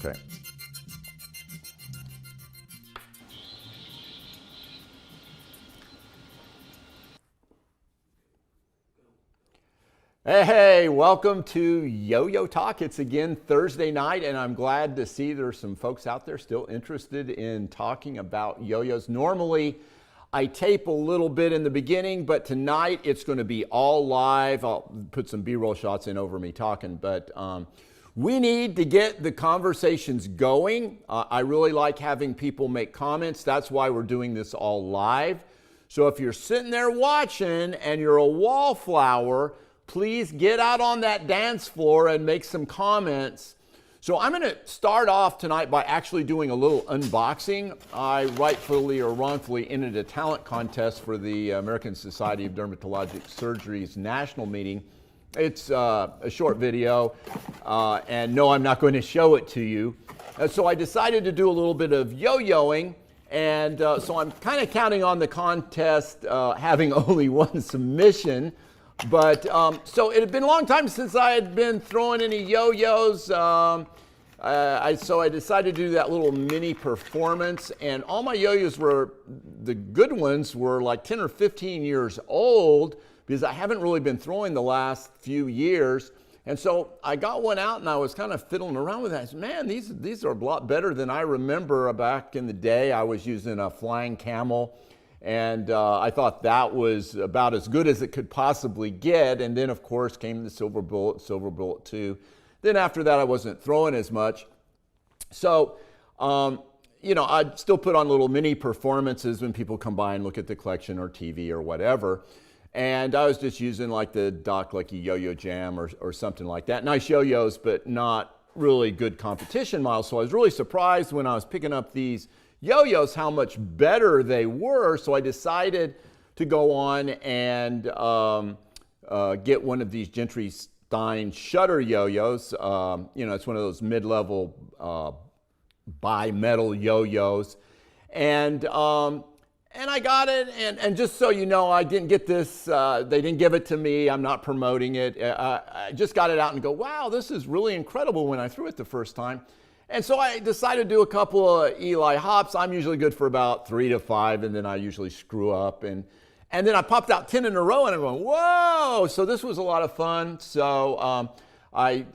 Okay. Hey, welcome to Yo-Yo Talk. It's again Thursday night, and I'm glad to see there's some folks out there still interested in talking about yo-yos. Normally, I tape a little bit in the beginning, but tonight it's going to be all live. I'll put some B-roll shots in over me talking, but we need to get the conversations going. I really like having people make comments. That's why we're doing this all live. So if you're sitting there watching and you're a wallflower, please get out on that dance floor and make some comments. So I'm going to start off tonight by actually doing a little unboxing. I rightfully or wrongfully entered a talent contest for the American Society of Dermatologic Surgery's national meeting. It's a short video, and no, I'm not going to show it to you. So I decided to do a little bit of yo-yoing, and so I'm kind of counting on the contest having only one submission. But so it had been a long time since I had been throwing any yo-yos. So I decided to do that little mini performance, and all my yo-yos were, the good ones were like 10 or 15 years old because I haven't really been throwing the last few years. And so I got one out and I was kind of fiddling around with it. I said, man, these are a lot better than I remember back in the day. I was using a Flying Camel. And I thought that was about as good as it could possibly get. And then, of course, came the Silver Bullet 2. Then after that, I wasn't throwing as much. So, you know, I'd still put on little mini performances when people come by and look at the collection or TV or whatever. And I was just using like the Doc Lucky YoYoJam or something like that. Nice yo-yos, but not really good competition models. So I was really surprised when I was picking up these yo-yos how much better they were. So I decided to go on and get one of these Gentry Stein Shutter yo-yos. You know, it's one of those mid-level bi-metal yo-yos. And I got it, and just so you know, I didn't get this, they didn't give it to me, I'm not promoting it. I just got it out and go, wow, this is really incredible when I threw it the first time. And so I decided to do a couple of Eli hops. I'm usually good for about 3 to 5, and then I usually screw up. And then I popped out 10 in a row, and I'm going, whoa! So this was a lot of fun. So I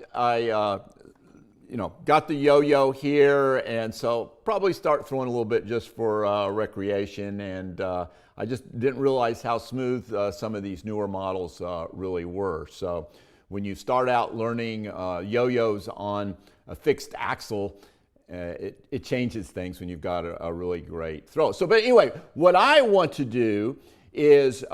you know, got the yo-yo here, and so probably start throwing a little bit just for recreation. And I just didn't realize how smooth some of these newer models really were. So when you start out learning yo-yos on a fixed axle, it changes things when you've got a really great throw. So, but anyway, what I want to do is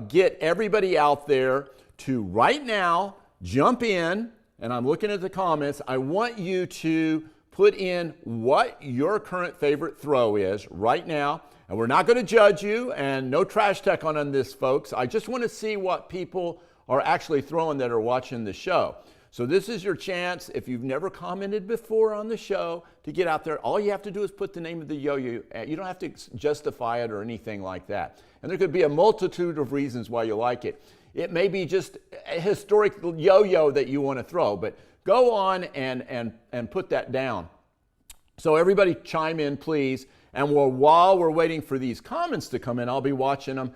get everybody out there to right now jump in, and I'm looking at the comments. I want you to put in what your current favorite throw is right now, and we're not going to judge you, and no trash tech on this, folks. I just want to see what people are actually throwing that are watching the show. So this is your chance, if you've never commented before on the show, to get out there. All you have to do is put the name of the yo-yo. You don't have to justify it or anything like that. And there could be a multitude of reasons why you like it. It may be just a historic yo-yo that you want to throw, but go on and put that down. So everybody chime in, please. And while we're waiting for these comments to come in, I'll be watching them.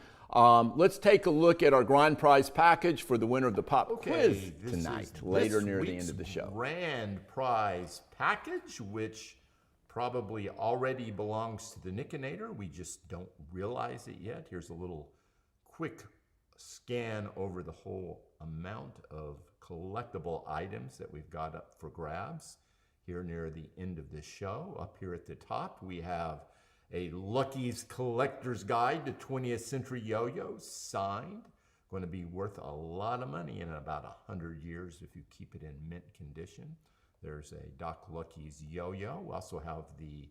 Let's take a look at our grand prize package for the winner of the pop quiz tonight, later near the end of the show. Grand prize package, which probably already belongs to the Nickinator. We just don't realize it yet. Here's a little quick scan over the whole amount of collectible items that we've got up for grabs here near the end of the show. Up here at the top, we have a Lucky's Collector's Guide to 20th Century Yo-Yos, signed. Going to be worth a lot of money in about 100 years if you keep it in mint condition. There's a Doc Lucky's yo-yo. We also have the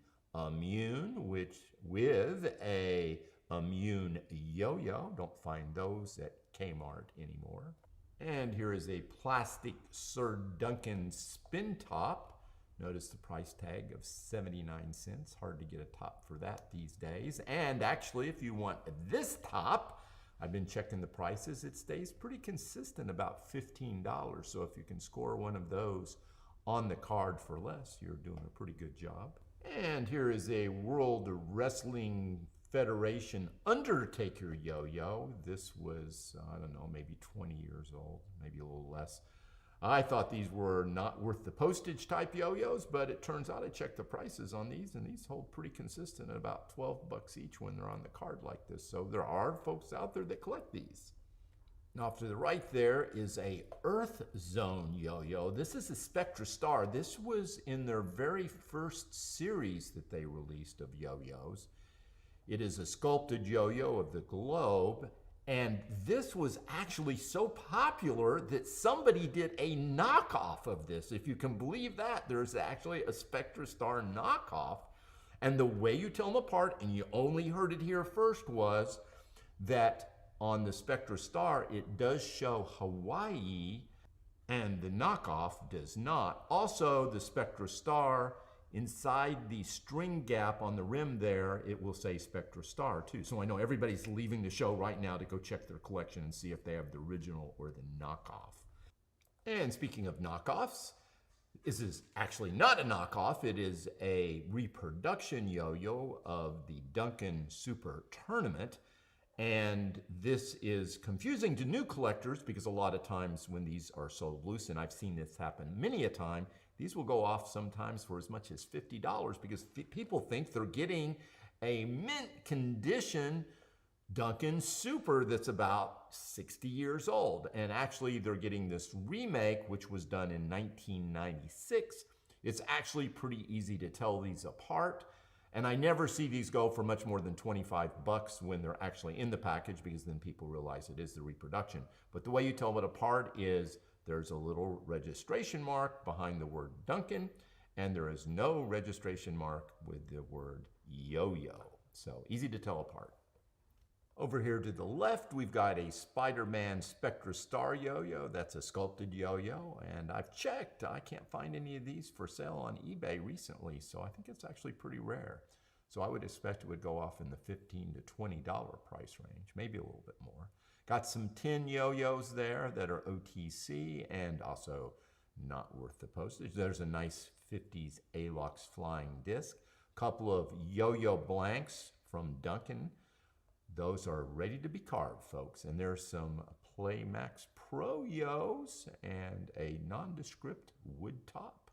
Immune, which with a Immune yo-yo. Don't find those at Kmart anymore. And here is a plastic Sir Duncan spin top. Notice the price tag of 79 cents. Hard to get a top for that these days. And actually, if you want this top, I've been checking the prices. It stays pretty consistent, about $15. So if you can score one of those on the card for less, you're doing a pretty good job. And here is a World Wrestling Federation Undertaker yo-yo. This was, I don't know, maybe 20 years old, maybe a little less. I thought these were not worth the postage type yo-yos, but it turns out I checked the prices on these, and these hold pretty consistent at about 12 bucks each when they're on the card like this. So there are folks out there that collect these. Now, off to the right there is a Earth Zone yo-yo. This is a Spectra Star. This was in their very first series that they released of yo-yos. It is a sculpted yo-yo of the globe, and this was actually so popular that somebody did a knockoff of this. If you can believe that, there's actually a Spectra Star knockoff. And the way you tell them apart, and you only heard it here first, was that on the Spectra Star, it does show Hawaii, and the knockoff does not. Also, the Spectra Star, inside the string gap on the rim there, it will say Spectra Star too. So I know everybody's leaving the show right now to go check their collection and see if they have the original or the knockoff. And speaking of knockoffs, this is actually not a knockoff. It is a reproduction yo-yo of the Duncan Super Tournament. And this is confusing to new collectors because a lot of times when these are sold loose, and I've seen this happen many a time, these will go off sometimes for as much as $50 because people think they're getting a mint condition Duncan Super that's about 60 years old. And actually they're getting this remake, which was done in 1996. It's actually pretty easy to tell these apart. And I never see these go for much more than 25 bucks when they're actually in the package, because then people realize it is the reproduction. But the way you tell it apart is there's a little registration mark behind the word Duncan, and there is no registration mark with the word yo-yo. So easy to tell apart. Over here to the left, we've got a Spider-Man Spectra Star yo-yo. That's a sculpted yo-yo, and I've checked. I can't find any of these for sale on eBay recently, so I think it's actually pretty rare. So I would expect it would go off in the $15 to $20 price range, maybe a little bit more. Got some tin yo-yos there that are OTC and also not worth the postage. There's a nice 50s Alox flying disc. Couple of yo-yo blanks from Duncan. Those are ready to be carved, folks. And there's some Playmax Pro Yos and a nondescript wood top.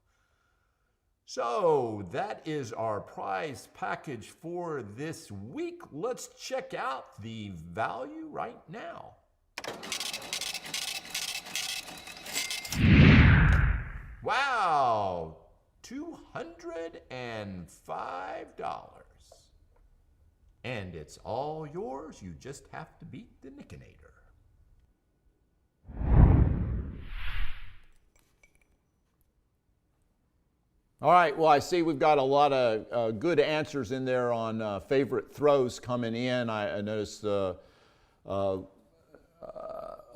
So that is our prize package for this week. Let's check out the value right now. Wow, $205. And it's all yours. You just have to beat the Nickinator. All right, well, I see we've got a lot of good answers in there on favorite throws coming in. I noticed, well,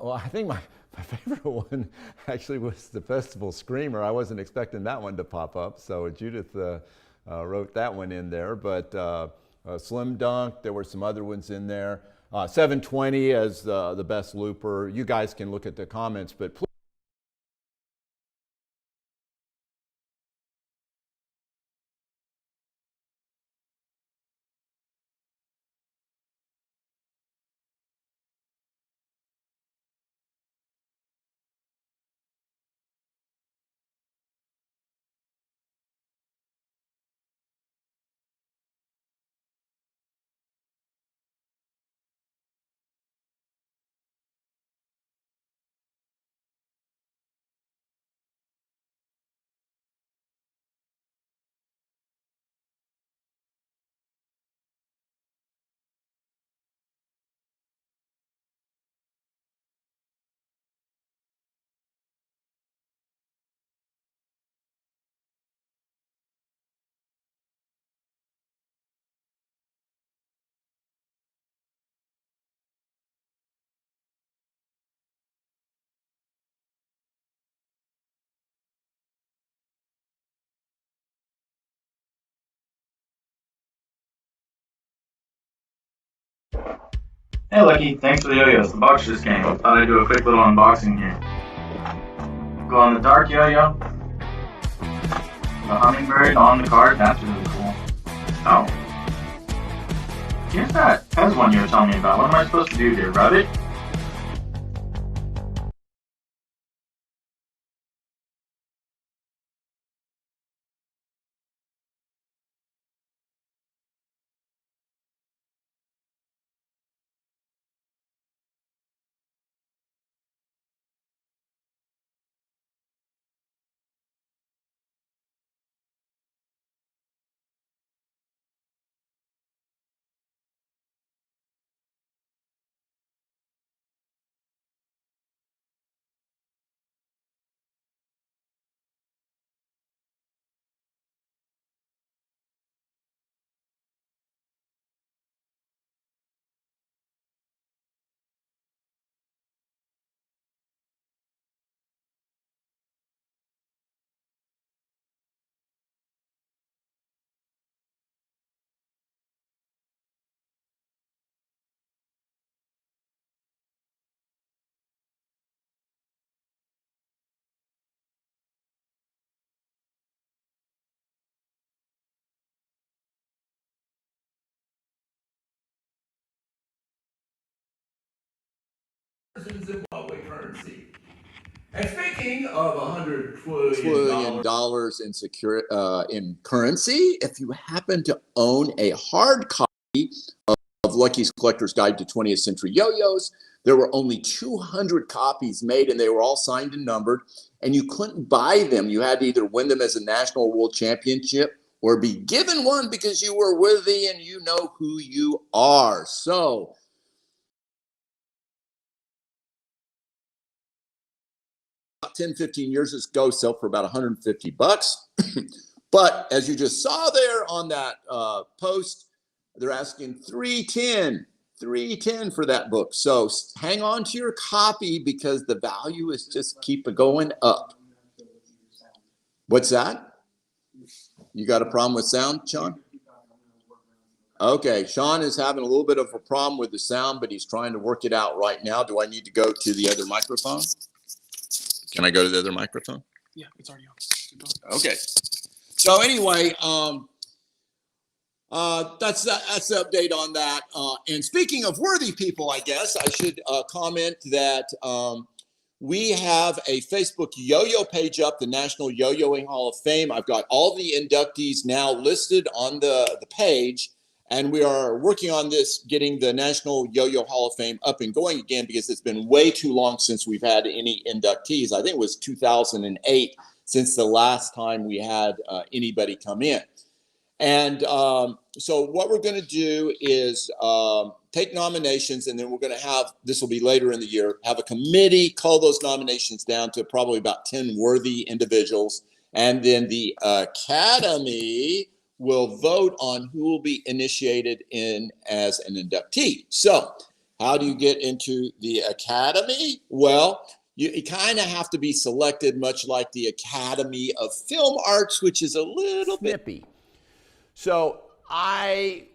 I think my favorite one actually was the Festival Screamer. I wasn't expecting that one to pop up, so Judith wrote that one in there. But Slim Dunk, there were some other ones in there. 720 as the best looper. You guys can look at the comments, but please. Hey Lucky, thanks for the yo-yos. The box just came. Thought I'd do a quick little unboxing here. Go on the dark yo-yo. the hummingbird on the card. That's really cool. Oh. Here's that Pez one you were telling me about. What am I supposed to do here? Rub it? In Zimbabwe currency. And speaking of $100 trillion in currency, if you happen to own a hard copy of Lucky's Collector's Guide to 20th Century Yo-Yos, there were only 200 copies made, and they were all signed and numbered, and you couldn't buy them. You had to either win them as a national or world championship or be given one because you were worthy and you know who you are. So 10-15 years ago, sell for about $150. But as you just saw there on that post, they're asking $310 for that book. So hang on to your copy because the value is just keep going up. What's that? You got a problem with sound, Sean? Okay, Sean is having a little bit of a problem with the sound, but he's trying to work it out right now. Do I need to go to the other microphone? Can I go to the other microphone? Yeah, it's already on. Okay. So anyway, that's the update on that. And speaking of worthy people, I guess I should comment that we have a Facebook yo-yo page up, the National Yo-Yoing Hall of Fame. I've got all the inductees now listed on the page. And we are working on this, getting the National Yo-Yo Hall of Fame up and going again because it's been way too long since we've had any inductees. I think it was 2008 since the last time we had anybody come in. And so what we're going to do is take nominations, and then we're going to have, this will be later in the year, have a committee cull those nominations down to probably about 10 worthy individuals. And then the Academy will vote on who will be initiated in as an inductee. So how do you get into the Academy? Well, you kind of have to be selected much like the Academy of Film Arts, which is a little bit. So I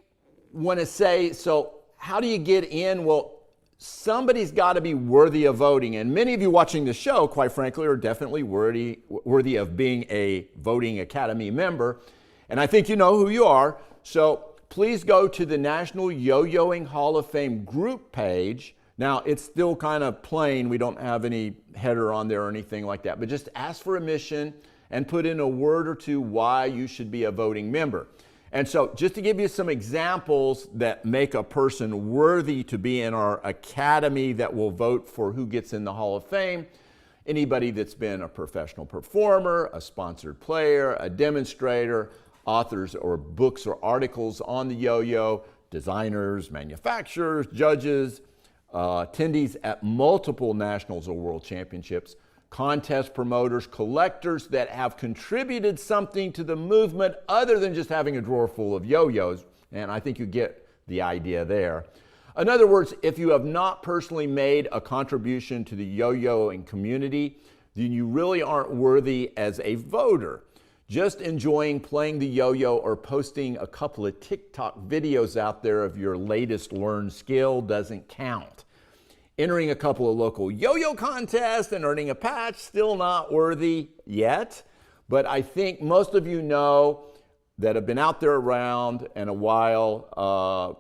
want to say, so how do you get in? Well, somebody's got to be worthy of voting. And many of you watching the show, quite frankly, are definitely worthy of being a voting Academy member. And I think you know who you are. So please go to the National Yo-Yoing Hall of Fame group page. Now, it's still kind of plain. We don't have any header on there or anything like that. But just ask for admission and put in a word or two why you should be a voting member. And so just to give you some examples that make a person worthy to be in our Academy that will vote for who gets in the Hall of Fame, anybody that's been a professional performer, a sponsored player, a demonstrator, authors or books or articles on the yo-yo, designers, manufacturers, judges, attendees at multiple nationals or world championships, contest promoters, collectors that have contributed something to the movement other than just having a drawer full of yo-yos. And I think you get the idea there. In other words, if you have not personally made a contribution to the yo-yoing community, then you really aren't worthy as a voter. Just enjoying playing the yo-yo or posting a couple of TikTok videos out there of your latest learned skill doesn't count. Entering a couple of local yo-yo contests and earning a patch, still not worthy yet. But I think most of you know that have been out there around and a while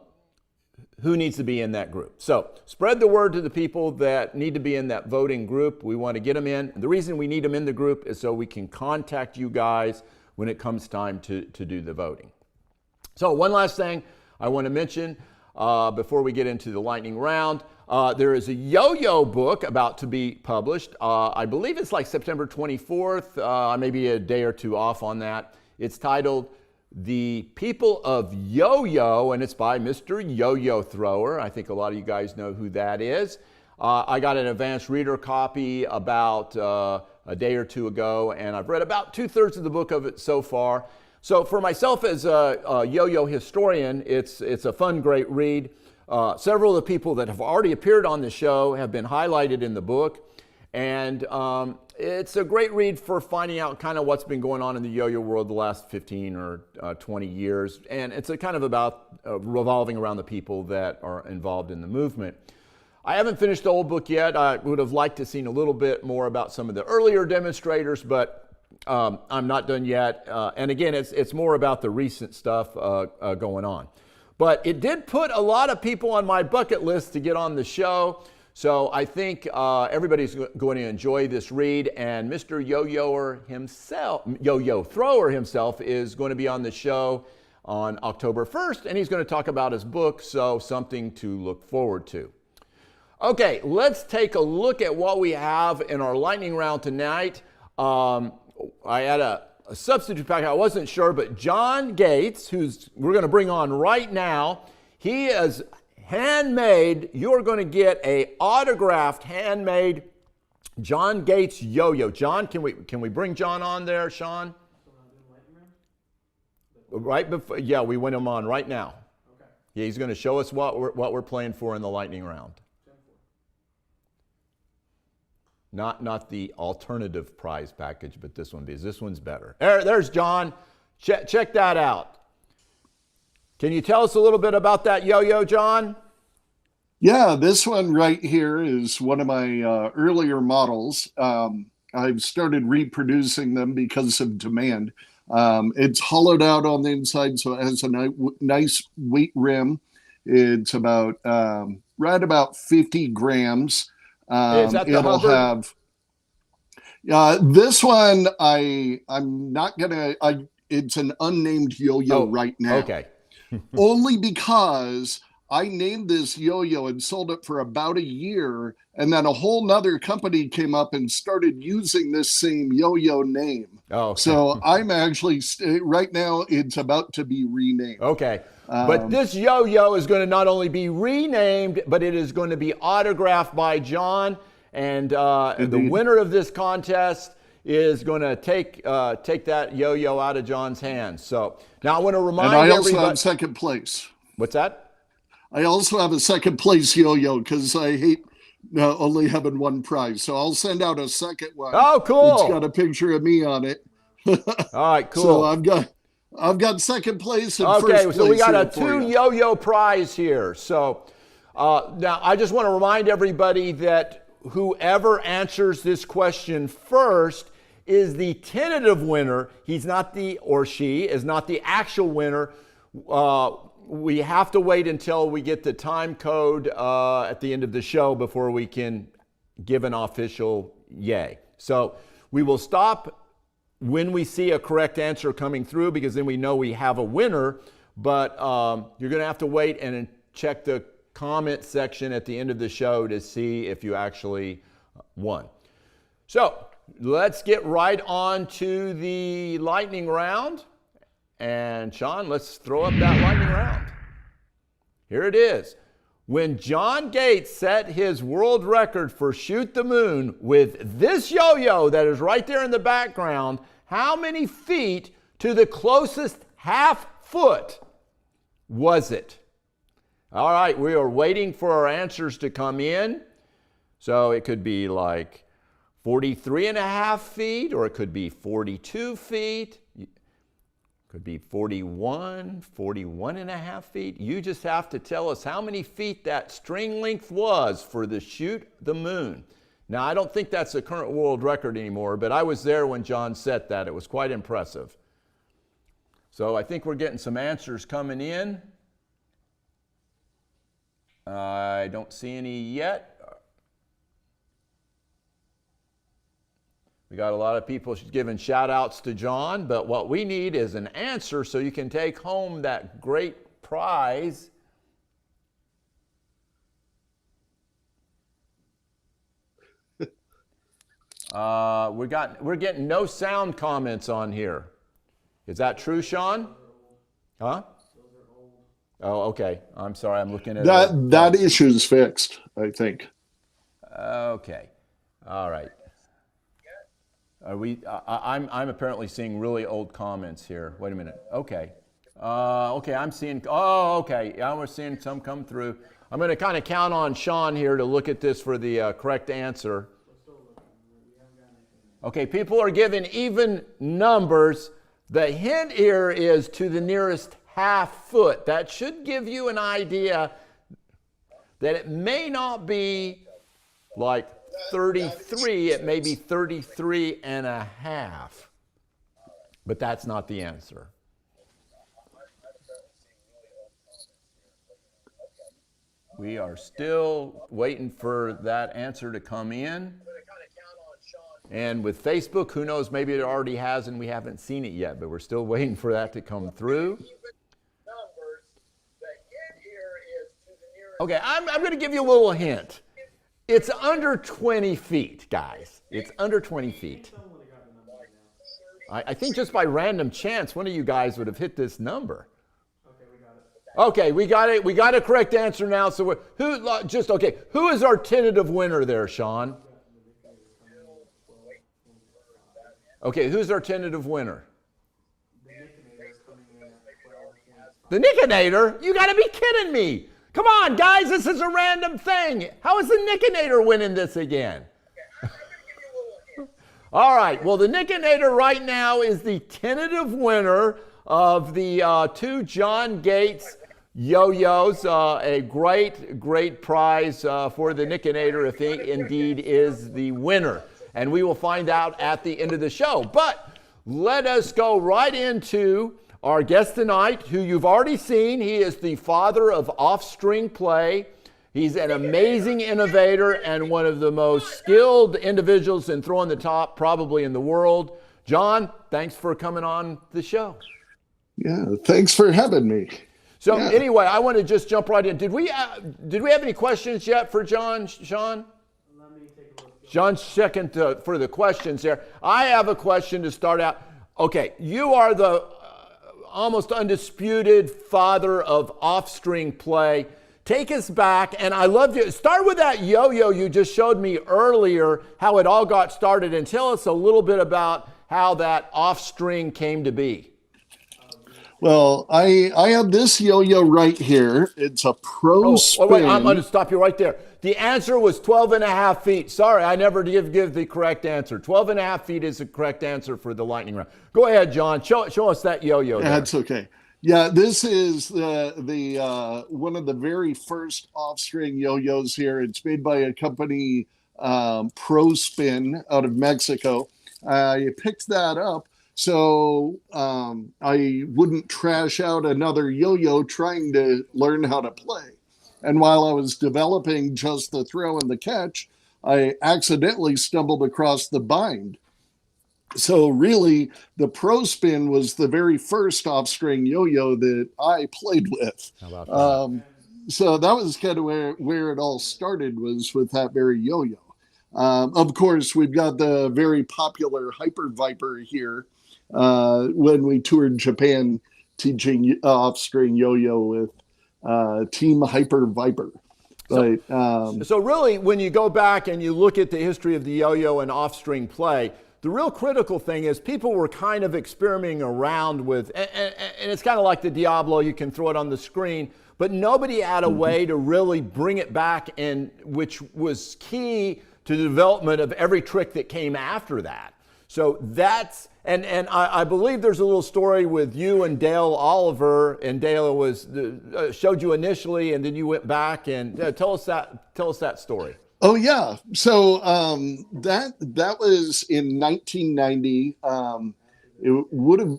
who needs to be in that group. So spread the word to the people that need to be in that voting group. We want to get them in. The reason we need them in the group is so we can contact you guys when it comes time to do the voting. So one last thing I want to mention before we get into the lightning round. There is a yo-yo book about to be published. I believe it's like September 24th, maybe a day or two off on that. It's titled The People of Yo-Yo, and it's by Mr. Yo-Yo Thrower. I think a lot of you guys know who that is. I got an advanced reader copy about a day or two ago, and I've read about 2/3 of the book of it so far. So for myself as a yo-yo historian, it's a fun, great read. Several of the people that have already appeared on the show have been highlighted in the book, and it's a great read for finding out kind of what's been going on in the yo-yo world the last 15 or 20 years, and it's a kind of about revolving around the people that are involved in the movement. I haven't finished the old book yet. I would have liked to have seen a little bit more about some of the earlier demonstrators, but I'm not done yet. And again, it's more about the recent stuff going on. But it did put a lot of people on my bucket list to get on the show. So I think everybody's going to enjoy this read. And Mr. Yo-Yo Thrower himself is going to be on the show on October 1st. And he's going to talk about his book. So something to look forward to. Okay, let's take a look at what we have in our lightning round tonight. I had a substitute pack. I wasn't sure, but John Gates, who's we're going to bring on right now, he is handmade. You're going to get a autographed, handmade John Gates yo-yo. John, can we bring John on there, Sean? Right before, yeah, we went him on right now. Okay. Yeah, he's going to show us what we're playing for in the lightning round. Not the alternative prize package, but this one, because this one's better. There's John. Check that out. Can you tell us a little bit about that yo-yo, John? Yeah, this one right here is one of my earlier models. I've started reproducing them because of demand. It's hollowed out on the inside, so it has a nice weight rim. It's about right about 50 grams. Is that the it'll Hubbard? have this one. I'm not gonna. It's an unnamed yo-yo right now. Okay. Only because I named this yo-yo and sold it for about a year, and then a whole nother company came up and started using this same yo-yo name. Oh, so I'm actually right now. It's about to be renamed. Okay. But this yo-yo is going to not only be renamed, but it is going to be autographed by John. And the winner of this contest is going to take that yo-yo out of John's hands. So now I want to remind everybody. And I also have second place. What's that? I also have a second place yo-yo because I hate only having one prize. So I'll send out a second one. Oh, cool. It's got a picture of me on it. All right, cool. So I've got second place and first place. Okay, so we got a 2 yo-yo prize here. So now I just want to remind everybody that whoever answers this question first is the tentative winner. He's not or she is not the actual winner. We have to wait until we get the time code at the end of the show before we can give an official yay. So we will stop when we see a correct answer coming through, because then we know we have a winner. But you're going to have to wait and check the comment section at the end of the show to see if you actually won. So let's get right on to the lightning round. And Sean, let's throw up that lightning round. Here it is. When John Gates set his world record for Shoot the Moon with this yo-yo that is right there in the background, how many feet to the closest half foot was it? All right, we are waiting for our answers to come in. So it could be like 43.5 feet, or it could be 42 feet. Could be 41.5 feet. You just have to tell us how many feet that string length was for the Shoot the Moon. Now, I don't think that's the current world record anymore, but I was there when John set that. It was quite impressive. So I think we're getting some answers coming in. I don't see any yet. We got a lot of people giving shout outs to John, but what we need is an answer so you can take home that great prize. We're getting no sound comments on here. Is that true, Sean? Huh? Oh, okay. I'm sorry. I'm looking at that issue's fixed, I think. Okay. All right. Are we? I'm apparently seeing really old comments here. Wait a minute. Okay. Okay. I'm seeing. Oh, okay. Yeah, we're seeing some come through. I'm going to kind of count on Sean here to look at this for the correct answer. Okay. People are giving even numbers. The hint here is to the nearest half foot. That should give you an idea that it may not be like 33, it may be 33 and a half. But that's not the answer. We are still waiting for that answer to come in. And with Facebook, who knows, maybe it already has and we haven't seen it yet, but we're still waiting for that to come through. Okay, I'm going to give you a little hint. It's under 20 feet, guys. It's under 20 feet. I think just by random chance, one of you guys would have hit this number. Okay, we got it. We got a correct answer now. So who is our tentative winner there, Sean? Okay, who's our tentative winner? The Nickinator? You got to be kidding me. Come on, guys, this is a random thing. How is the Nickinator winning this again? All right, well, the Nickinator right now is the tentative winner of the 2 John Gates Yo-Yos. A great prize for the Nickinator if he indeed is the winner. And we will find out at the end of the show. But let us go right into our guest tonight, who you've already seen. He is the father of off-string play. He's an amazing innovator and one of the most skilled individuals in throwing the top probably in the world. John, thanks for coming on the show. Yeah, thanks for having me. So anyway, I want to just jump right in. Did we have any questions yet for John, Sean? John's checking for the questions there. I have a question to start out. Okay, you are the almost undisputed father of off-string play. Take us back, and I love you. Start with that yo-yo you just showed me earlier, how it all got started, and tell us a little bit about how that off-string came to be. Well, I have this yo-yo right here. It's a pro spin. Wait, I'm going to stop you right there. The answer was 12 and a half feet. Sorry, I never give the correct answer. 12 and a half feet is the correct answer for the lightning round. Go ahead, John. Show us that yo-yo. That's okay. Yeah, this is the one of the very first off-string yo-yos here. It's made by a company, Pro Spin, out of Mexico. I picked that up so I wouldn't trash out another yo-yo trying to learn how to play. And while I was developing just the throw and the catch, I accidentally stumbled across the bind. So really, the Pro Spin was the very first off-string yo-yo that I played with. How about that? So that was kind of where it all started, was with that very yo-yo. Of course, we've got the very popular Hyper Viper here when we toured Japan teaching off-string yo-yo with Team Hyper Viper. But, so really, when you go back and you look at the history of the yo-yo and off-string play, the real critical thing is people were kind of experimenting around with, and it's kind of like the Diablo, you can throw it on the screen, but nobody had a way to really bring it back, and which was key to the development of every trick that came after that. So that's, and I believe there's a little story with you and Dale Oliver, and Dale was showed you initially, and then you went back and tell us that story. Oh yeah. So that was in 1990. It would have,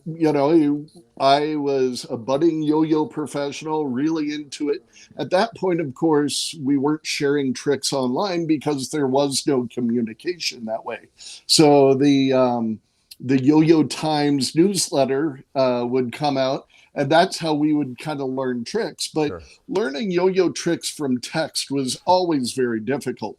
I was a budding yo-yo professional, really into it. At that point, of course, we weren't sharing tricks online because there was no communication that way. So the Yo-Yo Times newsletter would come out, and that's how we would kind of learn tricks. But Sure. learning yo-yo tricks from text was always very difficult.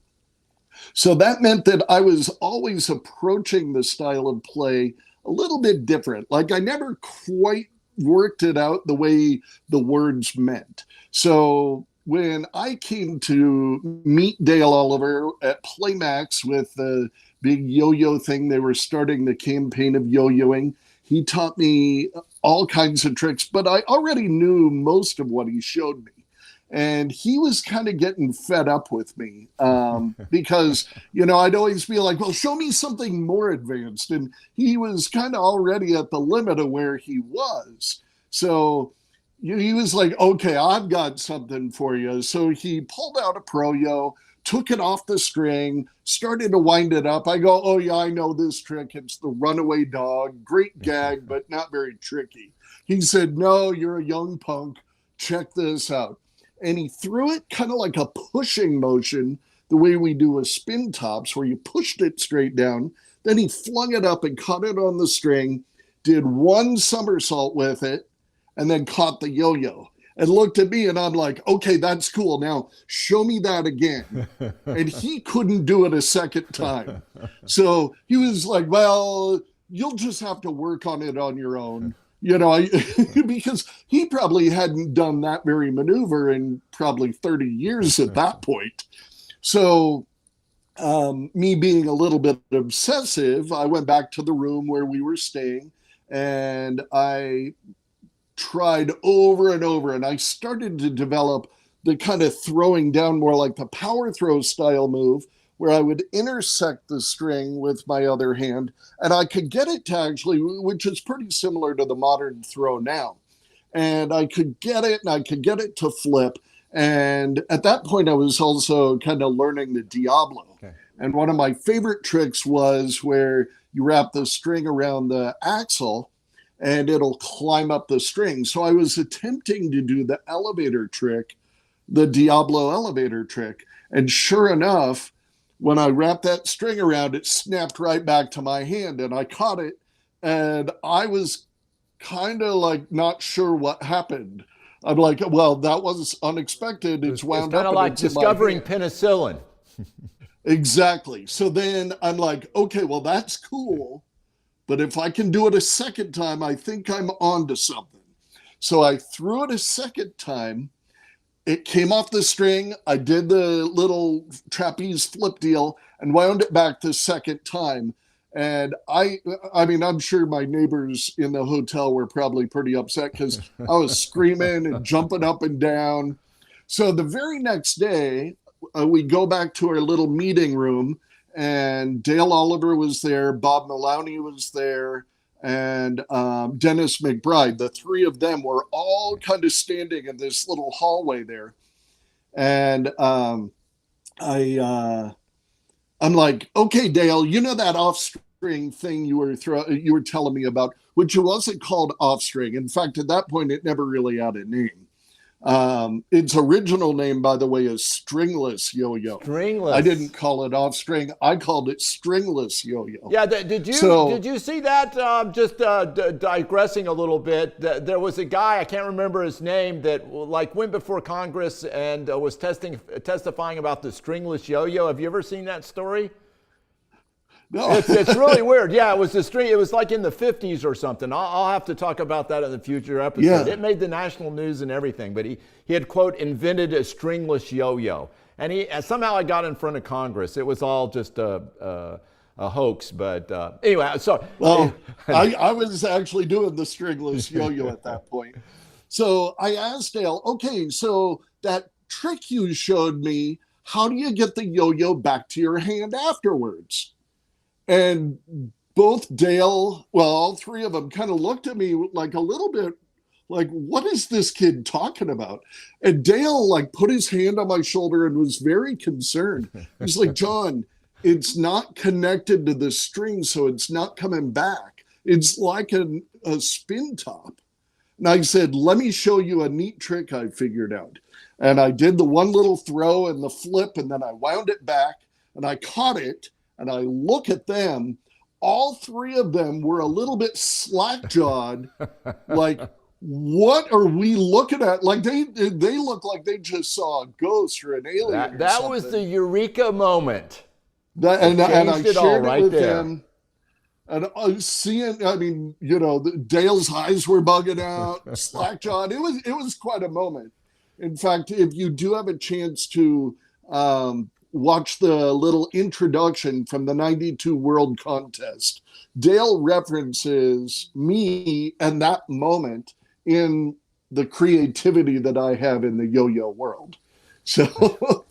So that meant that I was always approaching the style of play a little bit different. Like I never quite worked it out the way the words meant. So when I came to meet Dale Oliver at Playmax with the big yo-yo thing, they were starting the campaign of yo-yoing. He taught me all kinds of tricks, but I already knew most of what he showed me. And he was kind of getting fed up with me because, I'd always be like, well, show me something more advanced. And he was kind of already at the limit of where he was. So he was like, okay, I've got something for you. So he pulled out a Pro-Yo, took it off the string, started to wind it up. I go, oh, yeah, I know this trick. It's the runaway dog. Great gag, but not very tricky. He said, no, you're a young punk. Check this out. And he threw it kind of like a pushing motion, the way we do with spin tops, where you pushed it straight down. Then he flung it up and caught it on the string, did one somersault with it, and then caught the yo-yo. And looked at me, and I'm like, okay, that's cool. Now show me that again. And he couldn't do it a second time. So he was like, well, you'll just have to work on it on your own. Because he probably hadn't done that very maneuver in probably 30 years at that point. So me being a little bit obsessive, I went back to the room where we were staying, and I tried over and over, and I started to develop the kind of throwing down more like the power throw style move, where I would intersect the string with my other hand, and I could get it to actually, which is pretty similar to the modern throw now. And I could get it, and I could get it to flip. And at that point, I was also kind of learning the Diablo. Okay. And one of my favorite tricks was where you wrap the string around the axle, and it'll climb up the string. So I was attempting to do the elevator trick, the Diablo elevator trick. And sure enough, when I wrapped that string around, it snapped right back to my hand, and I caught it. And I was kind of like not sure what happened. I'm like, well, that was unexpected. It's wound kind up of like into my discovering hand. penicillin. Exactly. So then I'm like, okay, well, that's cool. But if I can do it a second time, I think I'm onto something. So I threw it a second time. It came off the string. I did the little trapeze flip deal and wound it back the second time. And I mean, I'm sure my neighbors in the hotel were probably pretty upset because I was screaming and jumping up and down. So the very next day, we go back to our little meeting room, and Dale Oliver was there, Bob Maloney was there, and Dennis McBride. The three of them were all kind of standing in this little hallway there. And I'm like, okay, Dale, you know that off-string thing you were telling me about, which it wasn't called off-string. In fact, at that point, it never really had a name. Its original name, by the way, is stringless yo-yo. Stringless. I didn't call it off string. I called it stringless yo-yo. Yeah, did you see that? Digressing a little bit, there was a guy, I can't remember his name, that like went before Congress and was testifying about the stringless yo-yo. Have you ever seen that story? No. It's really weird. Yeah, it was the string. It was like in the 50s or something. I'll have to talk about that in the future episode. Yeah. It made the national news and everything. But he had, quote, invented a stringless yo-yo. And somehow I got in front of Congress. It was all just a hoax. But anyway, so. Well, I was actually doing the stringless yo-yo at that point. So I asked Dale, okay, so that trick you showed me, how do you get the yo-yo back to your hand afterwards? And both Dale, well, all three of them kind of looked at me like a little bit like, what is this kid talking about? And Dale like put his hand on my shoulder and was very concerned. He's like, John, it's not connected to the string, so it's not coming back. It's like a spin top. And I said, let me show you a neat trick I figured out. And I did the one little throw and the flip, and then I wound it back and I caught it, and I look at them. All three of them were a little bit slack-jawed, like, what are we looking at? Like they look like they just saw a ghost or an alien. That was the eureka moment. And I it shared right it with there. them. And seeing, I mean, you know, Dale's eyes were bugging out, slack-jawed. It was quite a moment. In fact, if you do have a chance to watch the little introduction from the 92 World Contest, Dale references me and that moment in the creativity that I have in the yo-yo world. So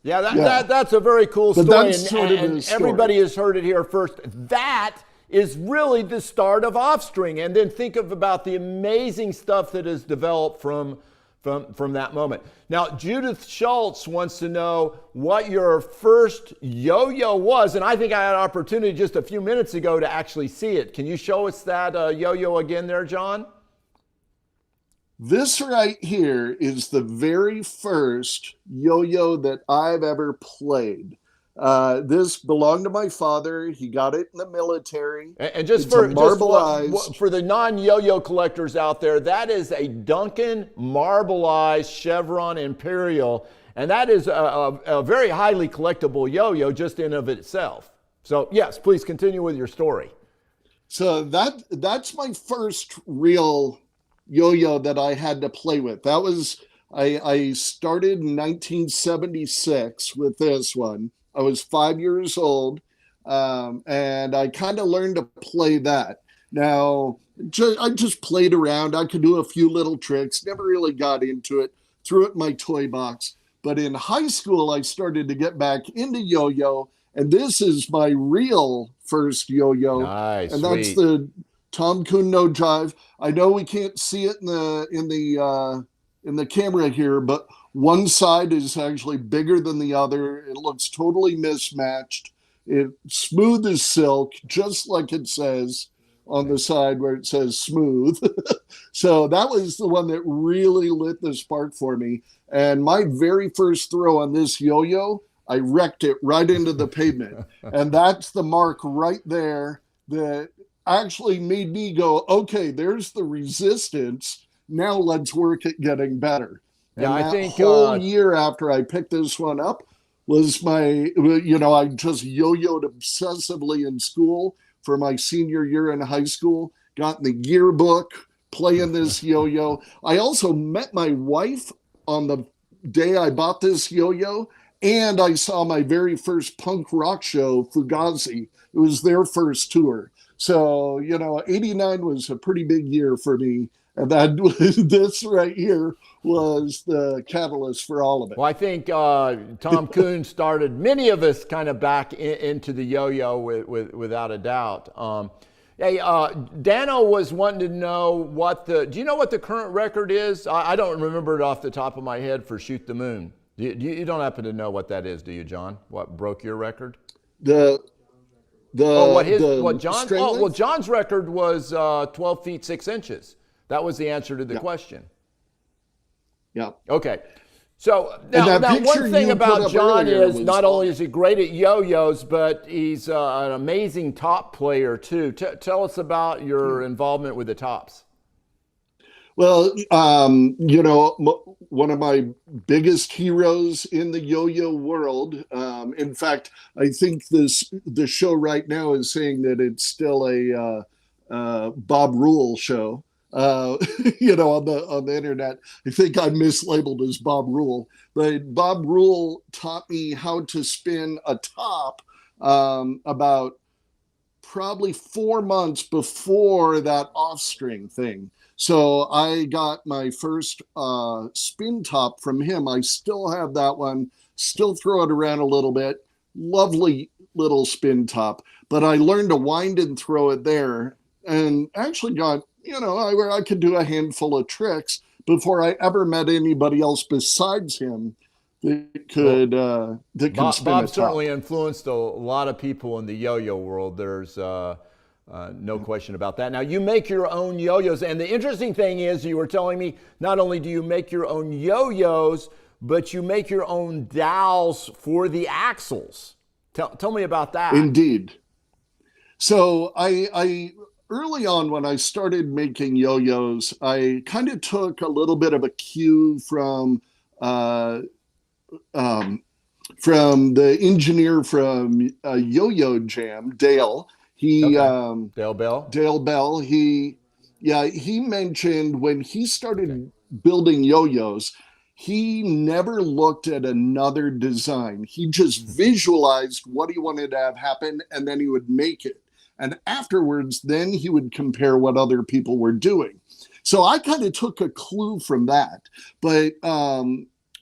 that's a very cool story, that's sort of and the story. everybody has heard it here first. That is really the start of Offstring, and then think about the amazing stuff that has developed from that moment. Now, Judith Schultz wants to know what your first yo-yo was, and I think I had an opportunity just a few minutes ago to actually see it. Can you show us that yo-yo again there, John? This right here is the very first yo-yo that I've ever played. This belonged to my father. He got it in the military. And just for the non-yo-yo collectors out there, that is a Duncan marbleized Chevron Imperial, and that is a very highly collectible yo-yo just in of itself. So yes, please continue with your story. So that's my first real yo-yo that I had to play with. That was, I started in 1976 with this one. I was 5 years old, and I kind of learned to play that. Now, I just played around. I could do a few little tricks, never really got into it, threw it in my toy box. But in high school, I started to get back into yo-yo, and this is my real first yo-yo. Nice, and that's the Tom Kuhn No Jive. I know we can't see it in the camera here, but one side is actually bigger than the other. It looks totally mismatched. It's smooth as silk, just like it says on the side where it says smooth. So that was the one that really lit the spark for me. And my very first throw on this yo-yo, I wrecked it right into the pavement. And that's the mark right there that actually made me go, okay, there's the resistance. Now let's work at getting better. Yeah, and I think whole year after I picked this one up was I just yo-yoed obsessively in school for my senior year in high school, got in the yearbook playing this yo-yo. I also met my wife on the day I bought this yo-yo, and I saw my very first punk rock show, Fugazi. It was their first tour. So, 89 was a pretty big year for me. And this right here was the catalyst for all of it. Well, I think Tom Kuhn started many of us kind of back into the yo-yo without a doubt. Hey, Dano was wanting to know do you know what the current record is? I don't remember it off the top of my head for Shoot the Moon. You don't happen to know what that is, do you, John? What broke your record? John's record was 12 feet 6 inches. That was the answer to the question. Yeah. Okay. So now one thing about John is not only is he great at yo-yos, but he's an amazing top player too. Tell us about your involvement with the tops. Well, one of my biggest heroes in the yo-yo world. In fact, I think the show right now is saying that it's still a Bob Rule show. On the internet. I think I'm mislabeled as Bob Rule, but Bob Rule taught me how to spin a top about probably 4 months before that off-string thing. So I got my first spin top from him. I still have that one, still throw it around a little bit. Lovely little spin top, but I learned to wind and throw it there and actually got, I could do a handful of tricks, before I ever met anybody else besides him that could spin a Bob top. certainly influenced a lot of people in the yo-yo world. There's no question about that. Now, you make your own yo-yos, and the interesting thing is, you were telling me, not only do you make your own yo-yos, but you make your own dowels for the axles. Tell me about that. Indeed. So I early on when I started making yo-yos, I kind of took a little bit of a cue from the engineer from YoYoJam, Dale. Dale Bell. Dale Bell. He mentioned when he started building yo-yos, he never looked at another design. He just visualized what he wanted to have happen, and then he would make it. And afterwards, then he would compare what other people were doing. So I kind of took a clue from that. But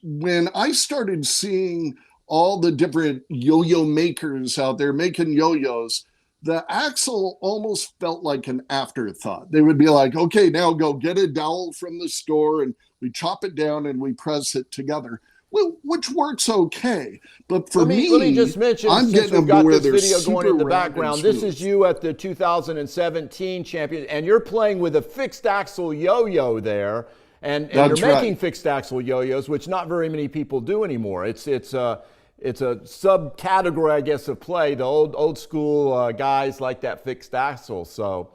when I started seeing all the different yo-yo makers out there making yo-yos, the axle almost felt like an afterthought. They would be like, okay, now go get a dowel from the store, and we chop it down and we press it together. Well, which works okay. But for me, let me just mention, I'm since getting we've got where this they're video going in the super round and background, this smooth. is you at the 2017 champion, and you're playing with a fixed axle yo-yo there, and you're That's making right. fixed axle yo-yos, which not very many people do anymore. It's a subcategory, I guess, of play. The old school guys like that fixed axle. So.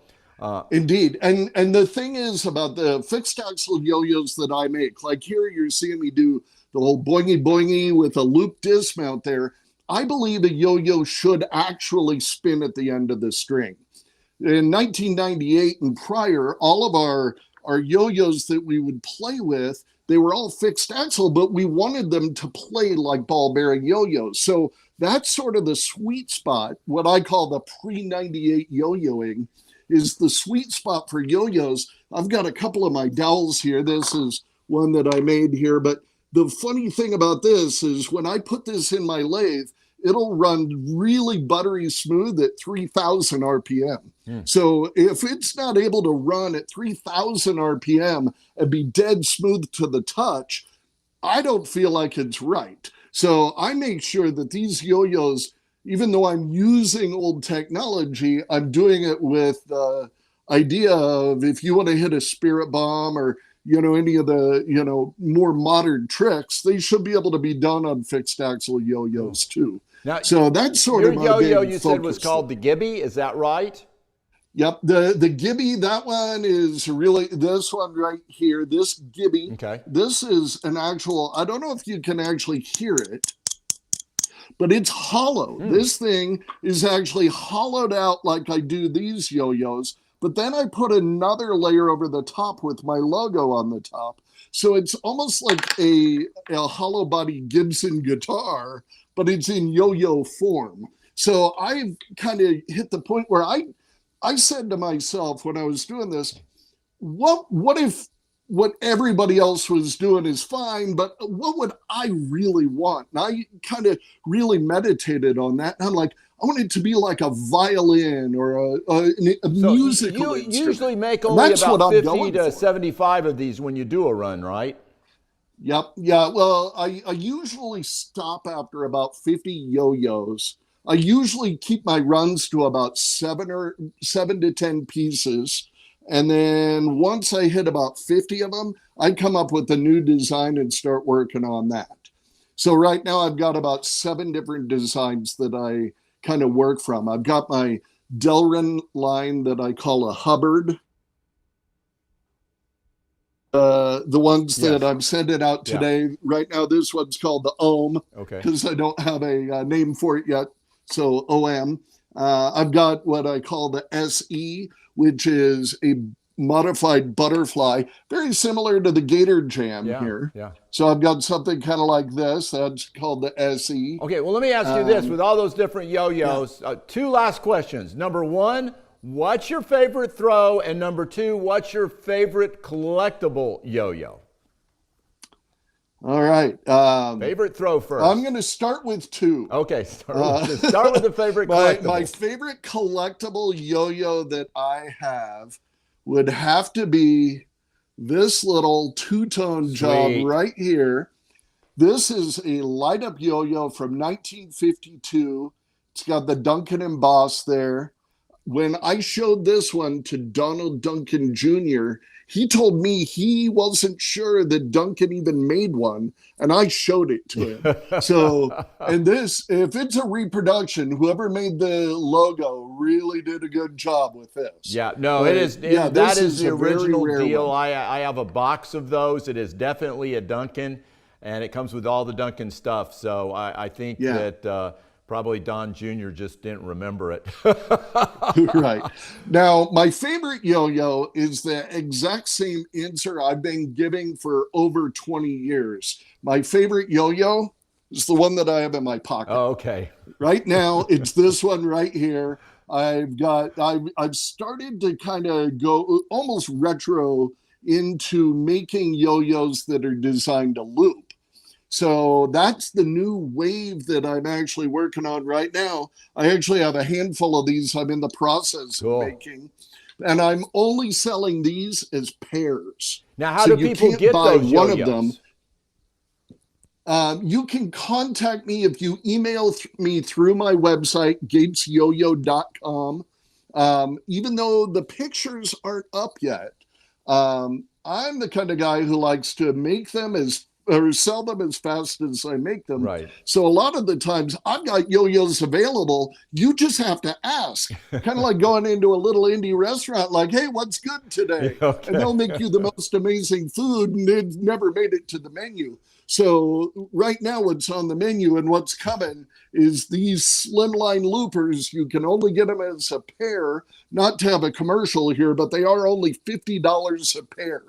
Indeed. And the thing is about the fixed axle yo-yos that I make, like here you're seeing me do the whole boingy boingy with a loop dismount there. I believe a yo-yo should actually spin at the end of the string. In 1998 and prior, all of our yo-yos that we would play with, they were all fixed axle, but we wanted them to play like ball bearing yo-yos. So that's sort of the sweet spot, what I call the pre-98 yo-yoing, is the sweet spot for yo-yos. I've got a couple of my dowels here. This is one that I made here. But the funny thing about this is when I put this in my lathe, it'll run really buttery smooth at 3,000 RPM. So if it's not able to run at 3,000 RPM and be dead smooth to the touch, I don't feel like it's right. So I make sure that these yo-yos, even though I'm using old technology, I'm doing it with the idea of if you want to hit a spirit bomb or, any of the, more modern tricks, they should be able to be done on fixed axle yo-yos too. Now, So that's sort of my yo-yo big you said was focus called there. the Gibby, is that right? Yep, the Gibby, that one is really, this one right here, this Gibby, Okay. this is an actual, I don't know if you can actually hear it, but it's hollow. This thing is actually hollowed out like I do these yo-yos, but then I put another layer over the top with my logo on the top. So it's almost like a hollow body Gibson guitar, but it's in yo-yo form. So I've kind of hit the point where I said to myself when I was doing this, what if what everybody else was doing is fine, but what would I really want? And I kind of really meditated on that. And I'm like, I want it to be like a violin or a musical instrument. You usually make And only that's about what I'm 50 going to for. 75 of these when you do a run, right? Yep. Yeah. Well, I usually stop after about 50 yo-yos. I usually keep my runs to about 7 to 10 pieces. And then once I hit about 50 of them, I come up with a new design and start working on that. So right now I've got about 7 different designs that I kind of work from. I've got my Delrin line that I call a Hubbard. The ones that I'm sending out today, right now, this one's called the Ohm, because I don't have a name for it yet. So OM. I've got what I call the SE, which is a modified butterfly, very similar to the Gator Jam here. Yeah. So I've got something kind of like this. That's called the SE. Okay, well, let me ask you this. With all those different yo-yos, 2 last questions. Number 1, what's your favorite throw? And number 2, what's your favorite collectible yo-yo? All right. Favorite throw first. I'm going to start with 2. Okay, start with the favorite collectible. My favorite collectible yo-yo that I have would have to be this little two-tone job Sweet. right here. This is a light-up yo-yo from 1952. It's got the Duncan embossed there. When I showed this one to Donald Duncan Jr., he told me he wasn't sure that Duncan even made one, and I showed it to him. So, and this, if it's a reproduction, whoever made the logo really did a good job with this. Yeah, no, But, it is. yeah, That this is the a very original rare deal. one. I have a box of those. It is definitely a Duncan, and it comes with all the Duncan stuff. So I think that probably Don Jr. just didn't remember it. Right. Now, my favorite yo-yo is the exact same answer I've been giving for over 20 years. My favorite yo-yo is the one that I have in my pocket. Oh, okay. Right now, it's this one right here. I've started to kind of go almost retro into making yo-yos that are designed to loop. So that's the new wave that I'm actually working on right now. I actually have a handful of these I'm in the process of making. And I'm only selling these as pairs. Now, how do people get those one yo-yos? of them. You can contact me if you email me through my website, gatesyoyo.com. Even though the pictures aren't up yet, I'm the kind of guy who likes to make them or sell them as fast as I make them. Right. So a lot of the times I've got yo-yos available. You just have to ask. Kind of like going into a little indie restaurant, like, hey, what's good today? Okay. And they'll make you the most amazing food, and they've never made it to the menu. So right now what's on the menu and what's coming is these slimline loopers. You can only get them as a pair, not to have a commercial here, but they are only $50 a pair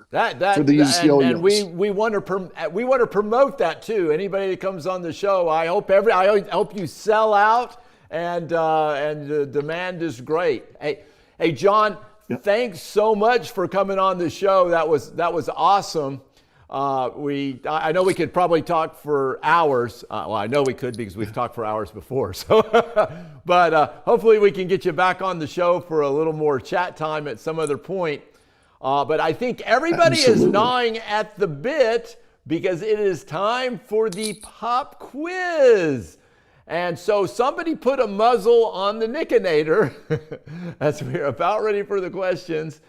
for these yo-yos. And we want to promote that too. Anybody that comes on the show, I hope you sell out, and the demand is great. Hey John, thanks so much for coming on the show. That was awesome. I know we could probably talk for hours. Well, I know we could because we've talked for hours before. So, but hopefully we can get you back on the show for a little more chat time at some other point. But I think everybody is gnawing at the bit because it is time for the pop quiz. And so somebody put a muzzle on the Nickinator as we're about ready for the questions.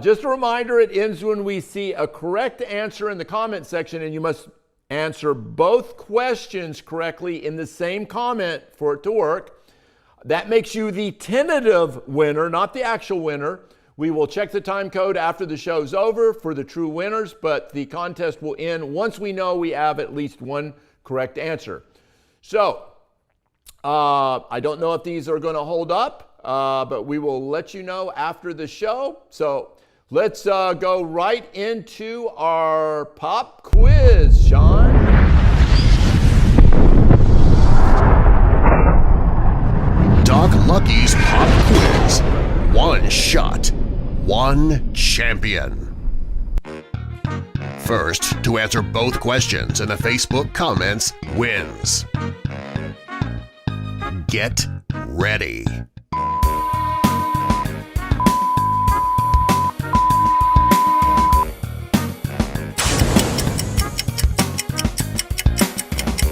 Just a reminder, it ends when we see a correct answer in the comment section, and you must answer both questions correctly in the same comment for it to work. That makes you the tentative winner, not the actual winner. We will check the time code after the show's over for the true winners, but the contest will end once we know we have at least one correct answer. So, I don't know if these are going to hold up. But we will let you know after the show. So let's go right into our pop quiz, Sean. Doc Lucky's pop quiz. One shot, one champion. First to answer both questions in the Facebook comments wins. Get ready.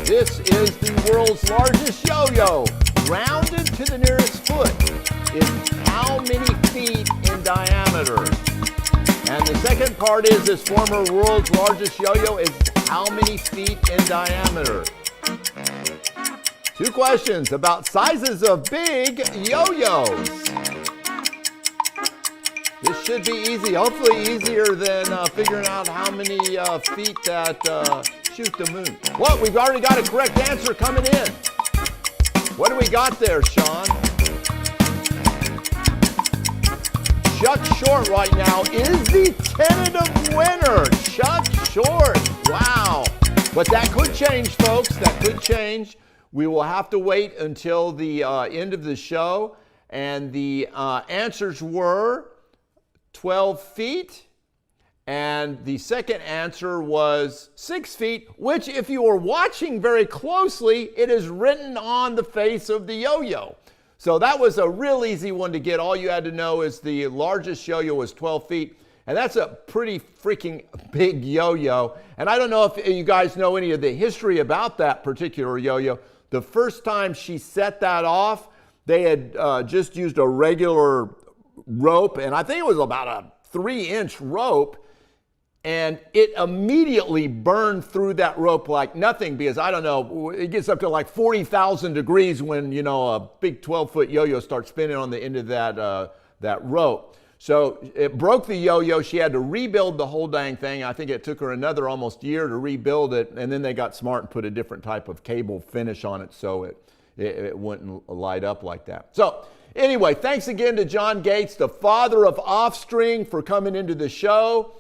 This is the world's largest yo-yo. Rounded to the nearest foot is how many feet in diameter? And the second part is this former world's largest yo-yo is how many feet in diameter? Two questions about sizes of big yo-yos. This should be easy, hopefully easier than figuring out how many feet that shoot the moon. What? We've already got a correct answer coming in. What do we got there, Sean? Chuck Short right now is the tentative winner. Chuck Short. Wow. But that could change, folks. That could change. We will have to wait until the end of the show. And the answers were 12 feet. And the second answer was 6 feet, which if you were watching very closely, it is written on the face of the yo-yo. So that was a real easy one to get. All you had to know is the largest yo-yo was 12 feet. And that's a pretty freaking big yo-yo. And I don't know if you guys know any of the history about that particular yo-yo. The first time she set that off, they had just used a regular rope, and I think it was about a 3-inch rope, and it immediately burned through that rope like nothing, because I don't know, it gets up to like 40,000 degrees when, you know, a big 12-foot yo-yo starts spinning on the end of that rope. So it broke the yo-yo. She had to rebuild the whole dang thing. I think it took her another almost year to rebuild it, and then they got smart and put a different type of cable finish on it so it wouldn't light up like that. So anyway, thanks again to John Gates, the father of Offspring, for coming into the show.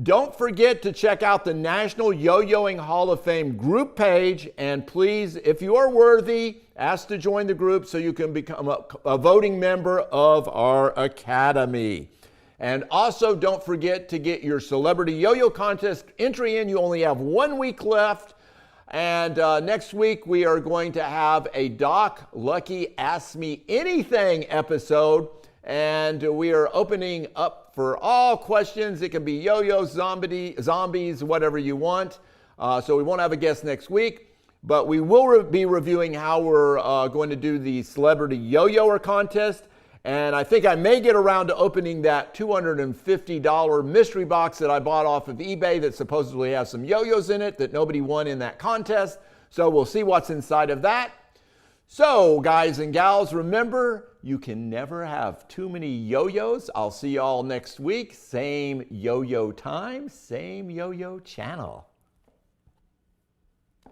Don't forget to check out the National Yo-Yoing Hall of Fame group page, and please, if you are worthy, ask to join the group so you can become a voting member of our academy. And also, don't forget to get your Celebrity Yo-Yo Contest entry in. You only have 1 week left. And next week, we are going to have a Doc Lucky Ask Me Anything episode. And we are opening up for all questions. It can be yo-yos, zombies, whatever you want. So we won't have a guest next week, but we will be reviewing how we're going to do the Celebrity Yo-Yoer contest. And I think I may get around to opening that $250 mystery box that I bought off of eBay that supposedly has some yo-yos in it that nobody won in that contest. So we'll see what's inside of that. So, guys and gals, remember, you can never have too many yo-yos. I'll see you all next week. Same yo-yo time, same yo-yo channel.